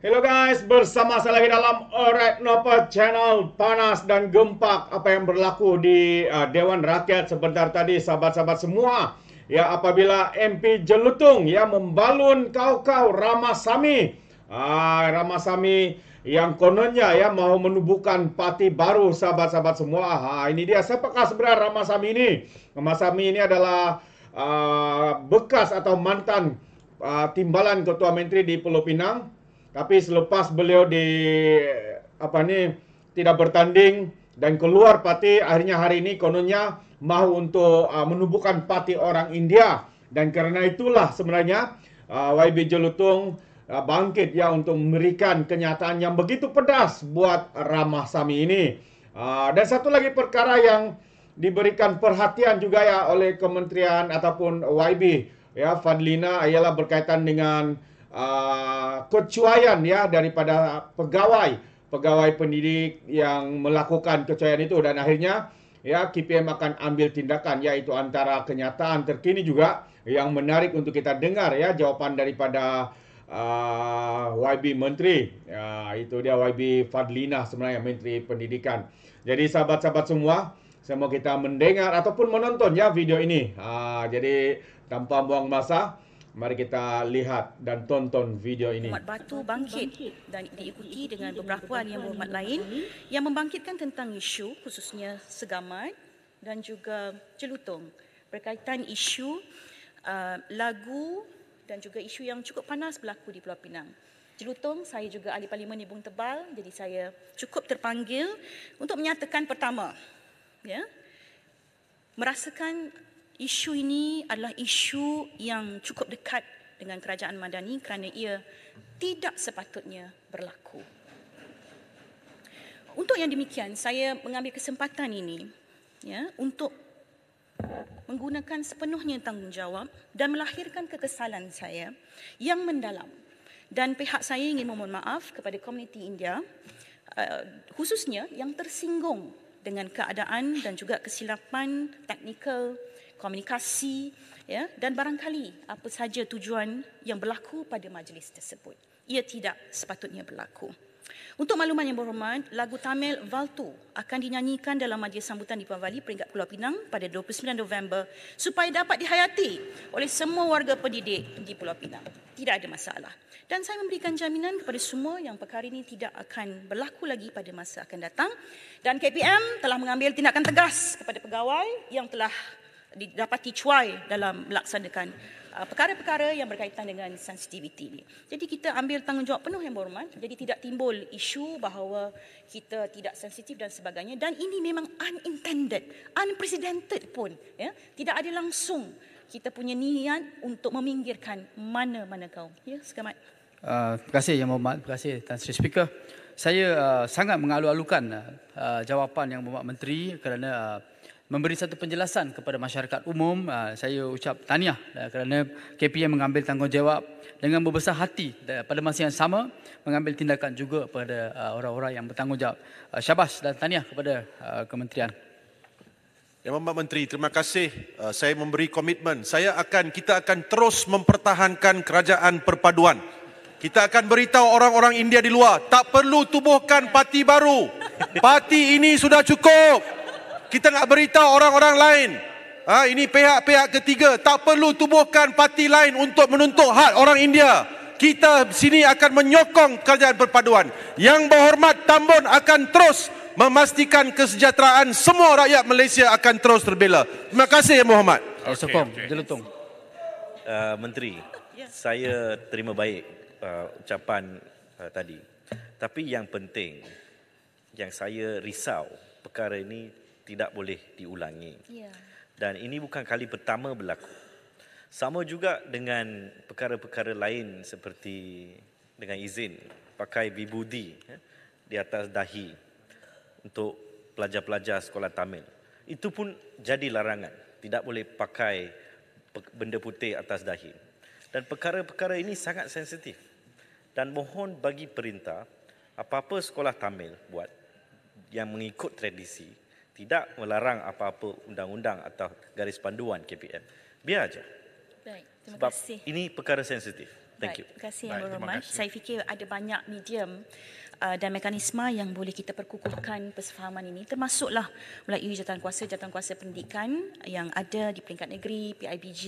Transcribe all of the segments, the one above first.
Hello guys, bersama saya lagi dalam Alright Nova Channel. Panas dan gempak apa yang berlaku di Dewan Rakyat sebentar tadi, sahabat-sahabat semua. Ya, apabila MP Jelutung ya membalun kau-kau Ramasamy. Ramasamy yang kononnya ya mau menubuhkan parti baru, sahabat-sahabat semua. Ini dia, siapakah sebenarnya Ramasamy ini? Ramasamy ini adalah bekas atau mantan timbalan Ketua Menteri di Pulau Pinang. Tapi selepas beliau tidak bertanding dan keluar parti, akhirnya hari ini kononnya mahu untuk menubuhkan parti orang India. Dan kerana itulah sebenarnya YB Jelutung bangkit ya untuk memberikan kenyataan yang begitu pedas buat Ramasamy ini. Dan satu lagi perkara yang diberikan perhatian juga ya oleh kementerian ataupun YB ya Fadlina ialah berkaitan dengan kecuaian ya daripada pegawai pendidik yang melakukan kecuaian itu, dan akhirnya ya KPM akan ambil tindakan, yaitu antara kenyataan terkini juga yang menarik untuk kita dengar ya jawapan daripada YB Menteri. Itu dia YB Fadlina sebenarnya, Menteri Pendidikan. Jadi sahabat-sahabat semua, semua kita mendengar ataupun menonton ya video ini. Jadi tanpa buang masa, mari kita lihat dan tonton video ini. Umat Batu bangkit dan diikuti dengan beberapa yang berhormat lain yang membangkitkan tentang isu khususnya Segamat dan juga Jelutung berkaitan isu lagu dan juga isu yang cukup panas berlaku di Pulau Pinang. Jelutung, saya juga ahli parlimen di Bung Tebal, jadi saya cukup terpanggil untuk menyatakan pertama, ya, merasakan isu ini adalah isu yang cukup dekat dengan kerajaan Madani kerana ia tidak sepatutnya berlaku. Untuk yang demikian, saya mengambil kesempatan ini ya untuk menggunakan sepenuhnya tanggungjawab dan melahirkan kekesalan saya yang mendalam. Dan pihak saya ingin memohon maaf kepada komuniti India, khususnya yang tersinggung dengan keadaan dan juga kesilapan teknikal, komunikasi ya, dan barangkali apa saja tujuan yang berlaku pada majlis tersebut. Ia tidak sepatutnya berlaku. Untuk makluman yang berhormat, lagu Tamil Valtu akan dinyanyikan dalam majlis sambutan di Puan Valley, Peringkat Pulau Pinang pada 29 November supaya dapat dihayati oleh semua warga pendidik di Pulau Pinang. Tidak ada masalah. Dan saya memberikan jaminan kepada semua yang perkara ini tidak akan berlaku lagi pada masa akan datang. Dan KPM telah mengambil tindakan tegas kepada pegawai yang telah didapati cuai dalam melaksanakan perkara-perkara yang berkaitan dengan sensitiviti ini. Jadi kita ambil tanggungjawab penuh yang berhormat. Jadi tidak timbul isu bahawa kita tidak sensitif dan sebagainya. Dan ini memang unintended, unprecedented pun. Ya, tidak ada langsung kita punya niat untuk meminggirkan mana-mana kaum. Ya, Segamat. Terima kasih Yang Berhormat, terima kasih Tan Sri Speaker. Saya sangat mengalu-alukan jawapan Yang Berhormat Menteri kerana memberi satu penjelasan kepada masyarakat umum. Saya ucap tahniah kerana KPM mengambil tanggungjawab dengan berbesar hati pada masa yang sama mengambil tindakan juga pada orang-orang yang bertanggungjawab. Syabas dan tahniah kepada kementerian. Yang Berhormat Menteri, terima kasih. Saya memberi komitmen. Kita akan terus mempertahankan kerajaan perpaduan. Kita akan beritahu orang-orang India di luar, tak perlu tubuhkan parti baru. Parti ini sudah cukup. Kita nak beritahu orang-orang lain. Ini pihak-pihak ketiga, tak perlu tubuhkan parti lain untuk menuntut hak orang India. Kita sini akan menyokong kerajaan perpaduan. Yang Berhormat Tambun akan terus memastikan kesejahteraan semua rakyat Malaysia akan terus terbela. Terima kasih Yang Berhormat. Sokong, Jelutung. Menteri, saya terima baik ucapan tadi. Tapi yang penting, yang saya risau, perkara ini tidak boleh diulangi. Dan ini bukan kali pertama berlaku. Sama juga dengan perkara-perkara lain seperti dengan izin pakai vibudi di atas dahi untuk pelajar-pelajar sekolah Tamil. Itu pun jadi larangan. Tidak boleh pakai benda putih atas dahi. Dan perkara-perkara ini sangat sensitif. Dan mohon bagi perintah, apa-apa sekolah Tamil buat yang mengikut tradisi, tidak melarang apa-apa undang-undang atau garis panduan KPM. Biar aja. Baik, terima Sebab kasih. ini perkara sensitif. Thank you. Terima kasih Yang Baik, terima Berhormat. kasih. Saya fikir ada banyak medium dan mekanisme yang boleh kita perkukuhkan persefahaman ini, termasuklah melalui jawatankuasa pendidikan yang ada di peringkat negeri, PIBG,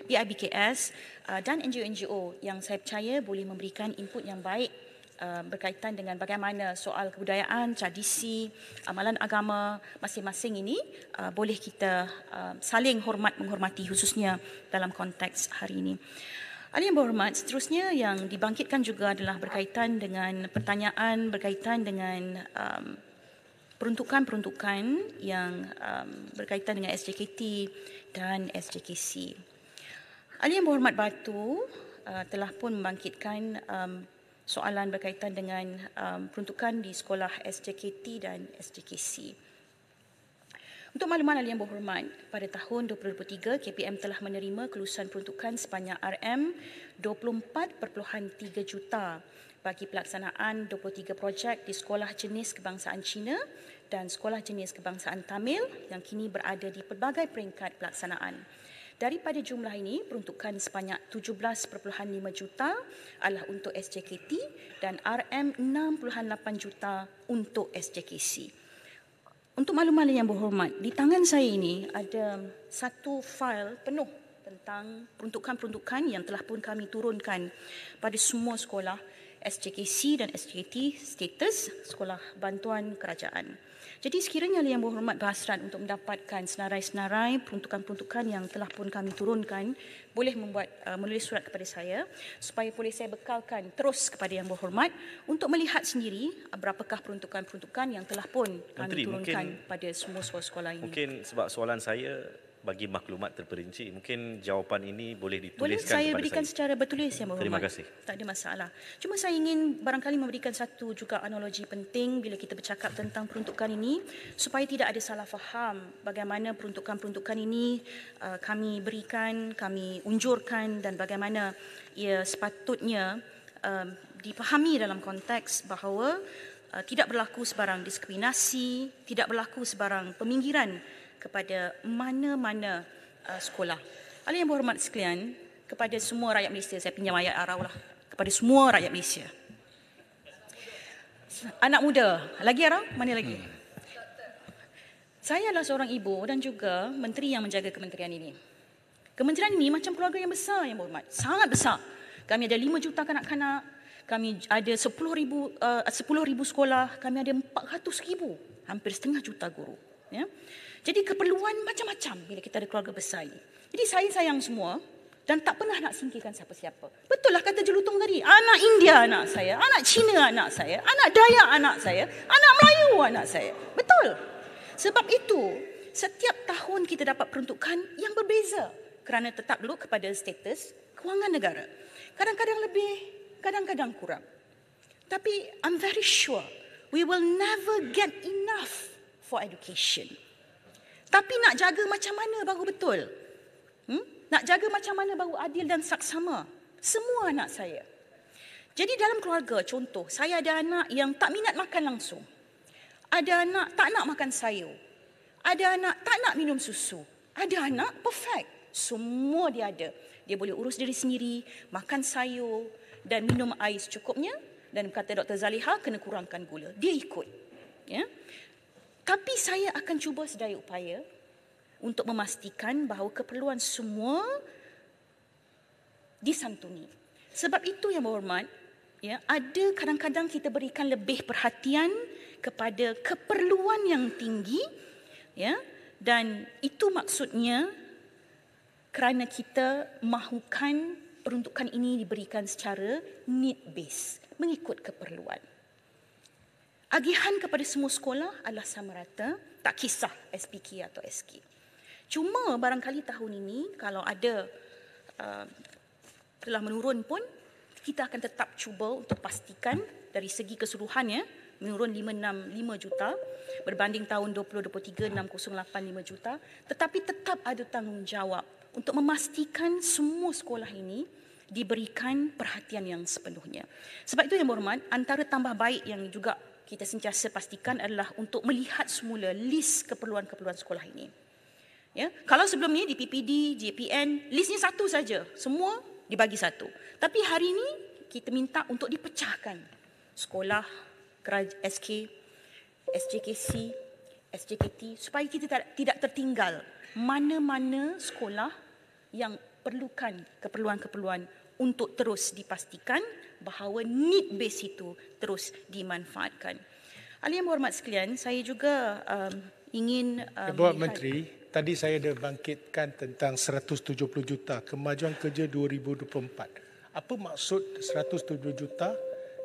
PIBKS dan NGO-NGO yang saya percaya boleh memberikan input yang baik berkaitan dengan bagaimana soal kebudayaan, tradisi, amalan agama masing-masing ini boleh kita saling menghormati khususnya dalam konteks hari ini. Ahli yang berhormat, seterusnya yang dibangkitkan juga adalah berkaitan dengan pertanyaan berkaitan dengan peruntukan-peruntukan yang berkaitan dengan SJKT dan SJKC. Ahli yang berhormat Batu telah pun membangkitkan soalan berkaitan dengan peruntukan di sekolah SJKT dan SJKC. Untuk makluman ahli yang berhormat, pada tahun 2023, KPM telah menerima kelulusan peruntukan sebanyak RM24.3 juta bagi pelaksanaan 23 projek di sekolah jenis kebangsaan Cina dan sekolah jenis kebangsaan Tamil yang kini berada di pelbagai peringkat pelaksanaan. Daripada jumlah ini, peruntukan sebanyak 17.5 juta adalah untuk SJKT dan RM6.8 juta untuk SJKC. Untuk makluman yang berhormat, di tangan saya ini ada satu fail penuh tentang peruntukan-peruntukan yang telah pun kami turunkan pada semua sekolah SJKC dan SJKT status sekolah bantuan kerajaan. Jadi sekiranya yang berhormat berhasrat untuk mendapatkan senarai-senarai peruntukan-peruntukan yang telah pun kami turunkan, boleh menulis surat kepada saya supaya boleh saya bekalkan terus kepada yang berhormat untuk melihat sendiri berapakah peruntukan-peruntukan yang telah pun kami Menteri, turunkan pada semua sekolah-sekolah ini. Mungkin sebab soalan saya bagi maklumat terperinci, mungkin jawapan ini boleh Boleh dituliskan saya kepada berikan saya. secara bertulis yang berhormat. Terima kasih. Tak ada masalah. Cuma saya ingin barangkali memberikan satu juga analogi penting bila kita bercakap tentang peruntukan ini supaya tidak ada salah faham bagaimana peruntukan-peruntukan ini kami berikan, kami unjurkan dan bagaimana ia sepatutnya dipahami dalam konteks bahawa tidak berlaku sebarang diskriminasi, tidak berlaku sebarang peminggiran kepada mana-mana sekolah. Ahli yang berhormat sekalian, kepada semua rakyat Malaysia, saya pinjam ayat Arau lah, kepada semua rakyat Malaysia. Anak muda, lagi Arau? Mana lagi? Saya adalah seorang ibu dan juga menteri yang menjaga kementerian ini. Kementerian ini macam keluarga yang besar yang berhormat, sangat besar. Kami ada 5 juta kanak-kanak, kami ada 10,000 sekolah, kami ada 400,000, hampir setengah juta guru. Ya. Jadi keperluan macam-macam bila kita ada keluarga besar ini. Jadi saya sayang semua dan tak pernah nak singkirkan siapa-siapa. Betul lah kata Jelutong tadi, anak India anak saya, anak Cina anak saya, anak Dayak anak saya, anak Melayu anak saya. Betul. Sebab itu, setiap tahun kita dapat peruntukan yang berbeza kerana tetap dulu kepada status kewangan negara. Kadang-kadang lebih, kadang-kadang kurang. Tapi I'm very sure we will never get enough for education. Tapi nak jaga macam mana baru betul? Nak jaga macam mana baru adil dan saksama? Semua anak saya. Jadi dalam keluarga, contoh, saya ada anak yang tak minat makan langsung. Ada anak tak nak makan sayur. Ada anak tak nak minum susu. Ada anak perfect. Semua dia ada. Dia boleh urus diri sendiri, makan sayur dan minum air secukupnya. Dan kata Dr. Zaliha, kena kurangkan gula. Dia ikut. Ya. Tapi saya akan cuba sedaya upaya untuk memastikan bahawa keperluan semua disantuni. Sebab itu yang berhormat, ya, ada kadang-kadang kita berikan lebih perhatian kepada keperluan yang tinggi, ya, dan itu maksudnya kerana kita mahukan peruntukan ini diberikan secara need based, mengikut keperluan. Agihan kepada semua sekolah adalah sama rata, tak kisah SPK atau SK. Cuma barangkali tahun ini kalau ada telah menurun pun, kita akan tetap cuba untuk pastikan dari segi keseluruhannya menurun 565 juta berbanding tahun 2023 6085 juta, tetapi tetap ada tanggungjawab untuk memastikan semua sekolah ini diberikan perhatian yang sepenuhnya. Sebab itu yang berhormat, antara tambah baik yang juga kita sentiasa pastikan adalah untuk melihat semula list keperluan-keperluan sekolah ini. Ya, kalau sebelum ni di PPD, JPN, listnya satu saja. Semua dibagi satu. Tapi hari ini kita minta untuk dipecahkan. Sekolah, SK, SJKC, SJKT, supaya kita tidak tertinggal mana-mana sekolah yang perlukan keperluan-keperluan untuk terus dipastikan bahawa need base itu terus dimanfaatkan. Ahli yang berhormat sekalian, saya juga ingin Buat Menteri, tadi saya dah bangkitkan tentang 170 juta kemajuan kerja 2024. Apa maksud 170 juta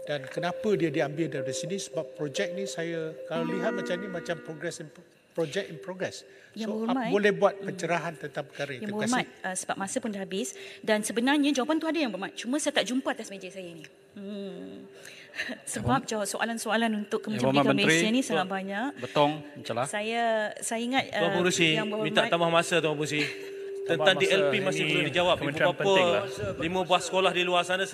dan kenapa dia diambil dari sini? Sebab projek ni saya kalau lihat macam ni macam project in progress. So boleh buat pencerahan tentang perkara ini. Yang berhormat, sebab masa pun dah habis dan sebenarnya jawapan tu ada yang berhormat. Cuma saya tak jumpa atas meja saya ni. Sebab jawab soalan-soalan untuk Kementerian Pendidikan Malaysia ni sangat banyak. Betong, celah. Saya ingat Tuan Pengerusi, minta tambah masa Tuan Pengerusi. Tentang DLP masih belum dijawab. Ibu bapa 5 buah sekolah di luar sana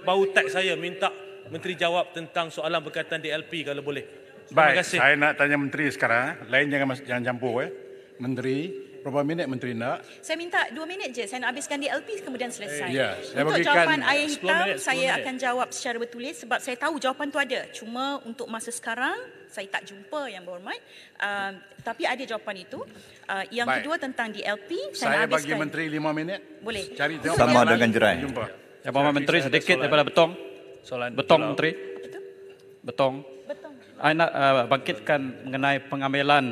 baru tag saya minta Menteri jawab tentang soalan berkaitan DLP kalau boleh. Baik, saya nak tanya Menteri sekarang. Lain jangan campur. Menteri, berapa minit Menteri nak? Saya minta 2 minit je. Saya nak habiskan DLP kemudian selesai. Ya, saya untuk bagikan jawapan ayat hitam, 10 saya minit. akan jawab secara bertulis sebab saya tahu jawapan tu ada. Cuma untuk masa sekarang, saya tak jumpa yang berhormat. Tapi ada jawapan itu. Yang Baik. kedua tentang DLP, Saya nak bagi habiskan. Menteri 5 minit. Boleh. Cari tengok Sama mana dengan Jerai. Jumpa. Yang berhormat Menteri sedikit daripada Betong. Soalan Betong Menteri. Betul? Betong. Betul. Saya nak bangkitkan mengenai pengambilan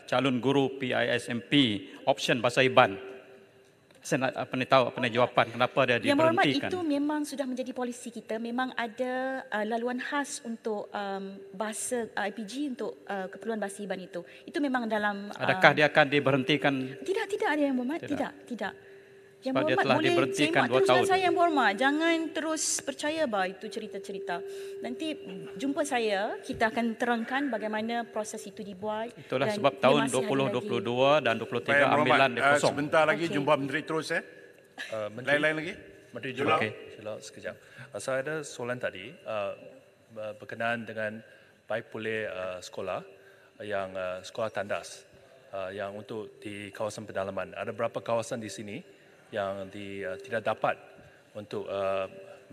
calon guru PISMP option bahasa Iban. Saya nak tahu jawapan kenapa dia Yang berhormat, diberhentikan. itu memang sudah menjadi polisi kita. Memang ada laluan khas untuk bahasa IPG untuk keperluan bahasa Iban itu. Itu memang dalam... Adakah dia akan diberhentikan? Tidak ada yang berhormat. Tidak. Yang Sebab dia berhormat telah boleh diberhentikan semak 2 teruskan tahun. saya yang berhormat. Jangan terus percaya itu cerita-cerita. Nanti jumpa saya, kita akan terangkan bagaimana proses itu dibuat. Itulah dan sebab dia tahun masih ada 2022 dan 23 Baik, Yang ambilan dia Berhormat, kosong. sebentar lagi Okey. jumpa Menteri terus. Lain-lain lagi? Menteri Julak, Okey. sekejap. Saya ada soalan tadi berkenaan dengan baik pulih sekolah yang sekolah tandas yang untuk di kawasan pedalaman. Ada berapa kawasan di sini yang tidak dapat untuk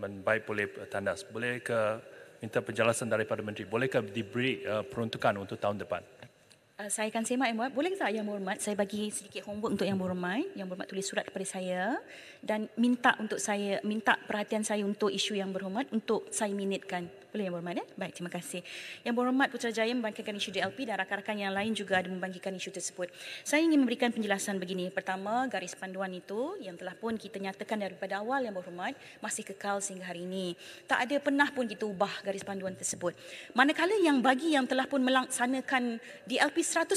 membaik pulih tandas. Boleh ke minta penjelasan daripada Menteri? Bolehkah diberi peruntukan untuk tahun depan? Saya akan semak Yang Berhormat. Boleh tak Yang Berhormat saya bagi sedikit homework untuk Yang Berhormat. Yang Berhormat tulis surat kepada saya dan minta perhatian saya untuk isu Yang Berhormat untuk saya minitkan. Boleh Yang Berhormat? Baik, terima kasih. Yang Berhormat Putrajaya membangkitkan isu DLP dan rakan-rakan yang lain juga ada membangkitkan isu tersebut. Saya ingin memberikan penjelasan begini. Pertama, garis panduan itu yang telah pun kita nyatakan daripada awal Yang Berhormat masih kekal sehingga hari ini. Tak ada pernah pun kita ubah garis panduan tersebut. Manakala yang bagi yang telah pun melaksanakan DLP 100%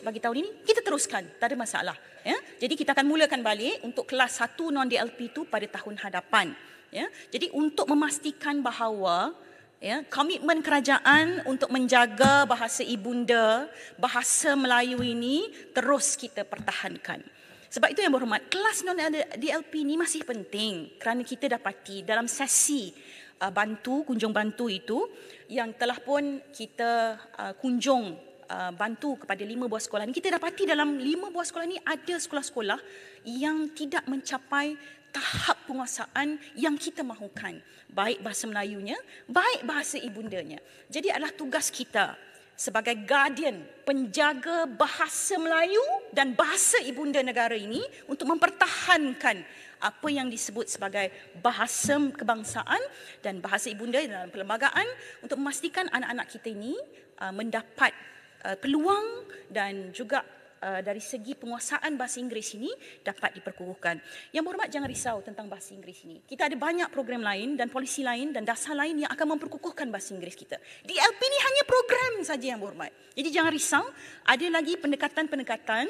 bagi tahun ini, kita teruskan. Tak ada masalah. Ya? Jadi kita akan mulakan balik untuk kelas 1 non-DLP itu pada tahun hadapan. Ya? Jadi untuk memastikan bahawa komitmen kerajaan untuk menjaga bahasa ibunda, bahasa Melayu ini terus kita pertahankan. Sebab itu Yang Berhormat, kelas non-DLP ini masih penting kerana kita dapati dalam sesi kunjung bantu itu yang telah pun kita kunjung bantu kepada 5 buah sekolah ni, kita dapati dalam 5 buah sekolah ni ada sekolah-sekolah yang tidak mencapai tahap penguasaan yang kita mahukan, baik bahasa Melayunya, baik bahasa ibundanya. Jadi adalah tugas kita sebagai guardian, penjaga bahasa Melayu dan bahasa ibunda negara ini untuk mempertahankan apa yang disebut sebagai bahasa kebangsaan dan bahasa ibunda dalam perlembagaan untuk memastikan anak-anak kita ini mendapat peluang dan juga dari segi penguasaan bahasa Inggeris ini dapat diperkukuhkan. Yang Berhormat, jangan risau tentang bahasa Inggeris ini. Kita ada banyak program lain dan polisi lain dan dasar lain yang akan memperkukuhkan bahasa Inggeris kita. DLP ini hanya program saja Yang Berhormat. Jadi jangan risau, ada lagi pendekatan-pendekatan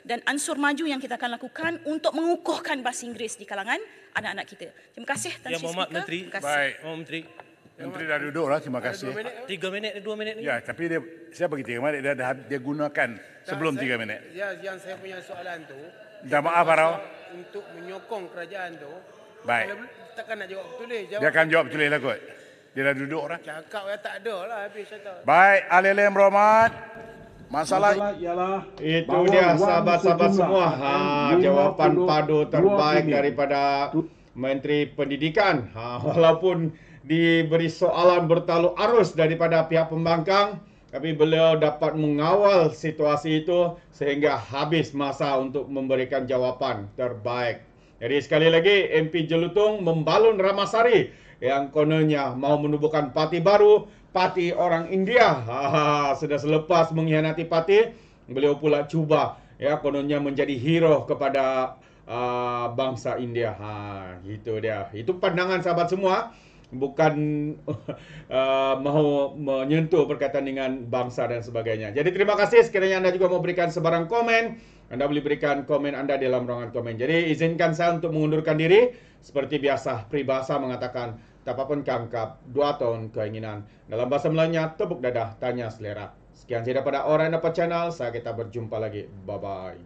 dan ansur maju yang kita akan lakukan untuk mengukuhkan bahasa Inggeris di kalangan anak-anak kita. Terima kasih Tan Yang Sri Berhormat Speaker. Menteri. Terima kasih. Baik, Menteri. Menteri dah duduk lah, terima kasih. 3 minit, 2 minit ni. Ya, tapi saya bagi 3 minit, dia gunakan sebelum 3 minit. Yang saya punya soalan tu, Dah maaf, Arau. untuk menyokong kerajaan tu, Baik. kalau takkan nak jawab tulis, Dia akan jawab tulis lah kot. Dia dah duduk lah. cakap ya tak ada lah habis kata. Baik, ahli-ahli yang berhormat. Masalah ialah itu dia sahabat-sahabat semua. Jawapan padu terbaik daripada Menteri Pendidikan. Walaupun diberi soalan bertalu arus daripada pihak pembangkang, tapi beliau dapat mengawal situasi itu sehingga habis masa untuk memberikan jawapan terbaik. Jadi sekali lagi MP Jelutong membalun Ramasari yang kononnya mau menubuhkan parti baru, parti orang India. Sudah selepas mengkhianati parti, beliau pula cuba kononnya menjadi hero kepada bangsa India. Itu dia. Itu pandangan sahabat semua. Bukan mahu menyentuh berkaitan dengan bangsa dan sebagainya. Jadi terima kasih. Sekiranya anda juga mau berikan sebarang komen, anda boleh berikan komen anda dalam ruangan komen. Jadi izinkan saya untuk mengundurkan diri. Seperti biasa, peribahasa mengatakan, tapapun kangkap, 2 tahun keinginan. Dalam bahasa Melayunya, tepuk dadah, tanya selera. Sekian saya daripada Orang Dapat Channel. Kita berjumpa lagi. Bye-bye.